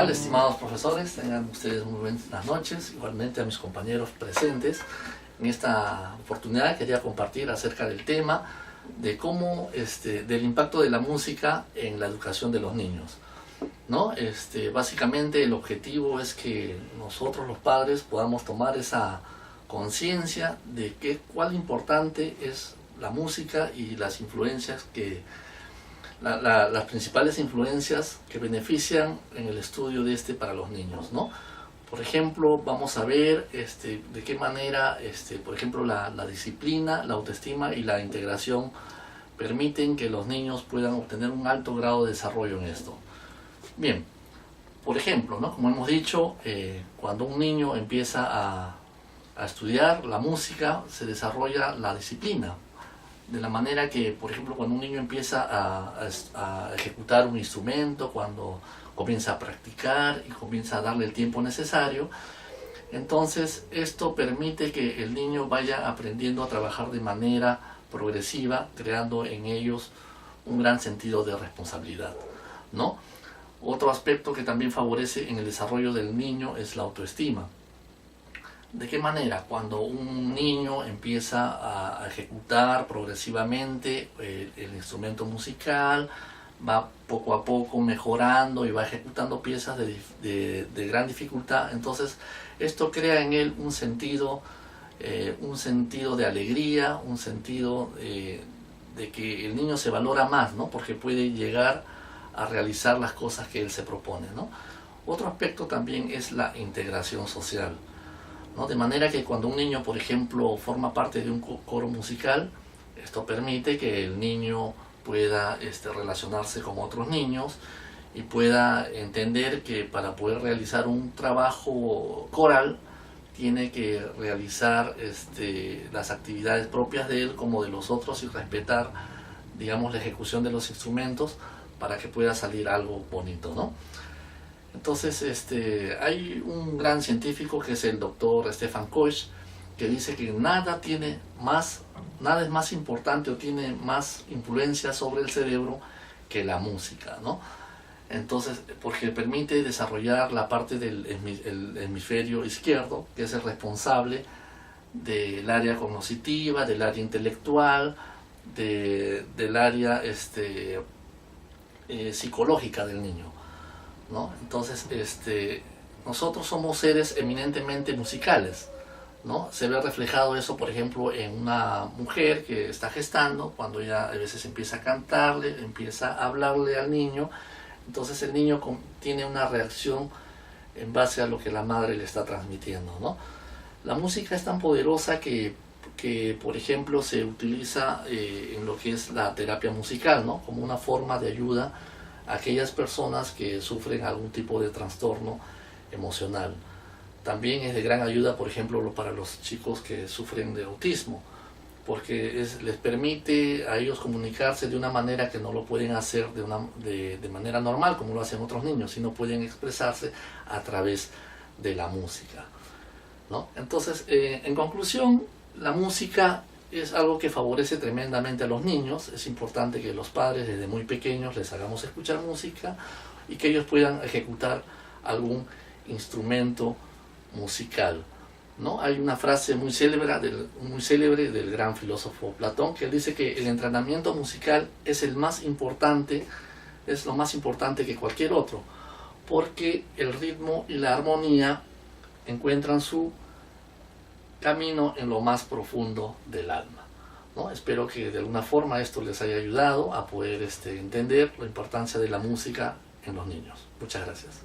tal, estimados profesores? Tengan ustedes muy buenas noches. Igualmente a mis compañeros presentes. En esta oportunidad quería compartir acerca del tema de cómo, del impacto de la música en la educación de los niños, ¿no? Básicamente el objetivo es que nosotros los padres podamos tomar esa conciencia de cuál importante es la música y las influencias las principales influencias que benefician en el estudio de para los niños, ¿no? Por ejemplo, vamos a ver de qué manera, por ejemplo, la disciplina, la autoestima y la integración permiten que los niños puedan obtener un alto grado de desarrollo en esto. Bien, por ejemplo, ¿no? Como hemos dicho, cuando un niño empieza a estudiar la música, se desarrolla la disciplina. De la manera que, por ejemplo, cuando un niño empieza a ejecutar un instrumento, cuando comienza a practicar y comienza a darle el tiempo necesario, entonces esto permite que el niño vaya aprendiendo a trabajar de manera progresiva, creando en ellos un gran sentido de responsabilidad, ¿no? Otro aspecto que también favorece en el desarrollo del niño es la autoestima. ¿De qué manera? Cuando un niño empieza a ejecutar progresivamente el instrumento musical, va poco a poco mejorando y va ejecutando piezas de gran dificultad, entonces esto crea en él un sentido de alegría, un sentido de que el niño se valora más, ¿no? Porque puede llegar a realizar las cosas que él se propone, ¿no? Otro aspecto también es la integración social, ¿no? De manera que cuando un niño, por ejemplo, forma parte de un coro musical, esto permite que el niño pueda relacionarse con otros niños y pueda entender que para poder realizar un trabajo coral tiene que realizar las actividades propias de él como de los otros y respetar, digamos, la ejecución de los instrumentos para que pueda salir algo bonito, ¿no? Entonces, hay un gran científico que es el doctor Stefan Koch, que dice que nada es más importante o tiene más influencia sobre el cerebro que la música, ¿no? Entonces, porque permite desarrollar la parte del hemisferio izquierdo, que es el responsable del área cognitiva, del área intelectual, del área psicológica del niño, ¿no? Entonces, nosotros somos seres eminentemente musicales, ¿no? Se ve reflejado eso, por ejemplo, en una mujer que está gestando, cuando ella a veces empieza a cantarle, empieza a hablarle al niño, entonces el niño tiene una reacción en base a lo que la madre le está transmitiendo, ¿no? La música es tan poderosa que por ejemplo, se utiliza en lo que es la terapia musical, ¿no? Como una forma de ayuda a aquellas personas que sufren algún tipo de trastorno emocional. También es de gran ayuda, por ejemplo, para los chicos que sufren de autismo, porque les permite a ellos comunicarse de una manera que no lo pueden hacer de manera normal, como lo hacen otros niños, sino pueden expresarse a través de la música, ¿no? Entonces, en conclusión, la música es algo que favorece tremendamente a los niños. Es importante que los padres desde muy pequeños les hagamos escuchar música y que ellos puedan ejecutar algún instrumento musical, ¿no? Hay una frase muy célebre del gran filósofo Platón, que dice que el entrenamiento musical es lo más importante que cualquier otro, porque el ritmo y la armonía encuentran su camino en lo más profundo del alma, ¿no? Espero que de alguna forma esto les haya ayudado a poder entender la importancia de la música en los niños. Muchas gracias.